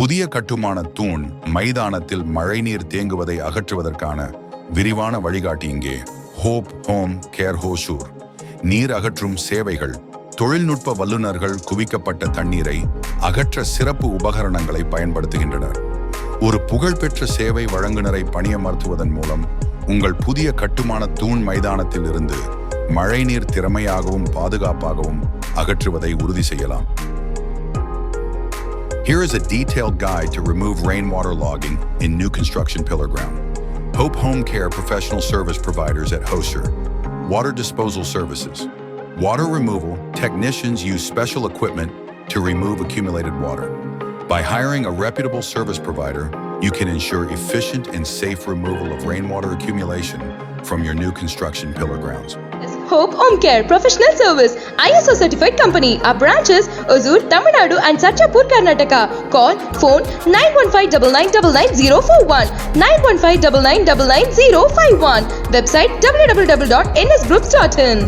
புதிய கட்டுமான தூண் மைதானத்தில் மழைநீர் தேங்குவதை அகற்றுவதற்கான விரிவான வழிகாட்டி இங்கே. ஹோப் ஹோம் கேர் ஹோசூர் நீர் அகற்றும் சேவைகள். தொழில்நுட்ப வல்லுநர்கள் குவிக்கப்பட்ட தண்ணீரை அகற்ற சிறப்பு உபகரணங்களை பயன்படுத்துகின்றனர். ஒரு புகழ்பெற்ற சேவை வழங்குனரை பணியமர்த்துவதன் மூலம் உங்கள் புதிய கட்டுமான தூண் மைதானத்தில் இருந்து மழைநீர் திறமையாகவும் பாதுகாப்பாகவும் அகற்றுவதை உறுதி செய்யலாம். Here is a detailed guide to remove rainwater logging in new construction pillar ground. Hope Home Care professional service providers at Hoser. Water disposal services. Water removal technicians use special equipment to remove accumulated water. By hiring a reputable service provider, you can ensure efficient and safe removal of rainwater accumulation from your new construction pillar grounds. Hope Home Care Professional Service ISO certified company. Our branches Hosur, Tamil Nadu and Sarchapur, Karnataka. Call phone 9159999041 9159999051. Website www.nsgroups.in.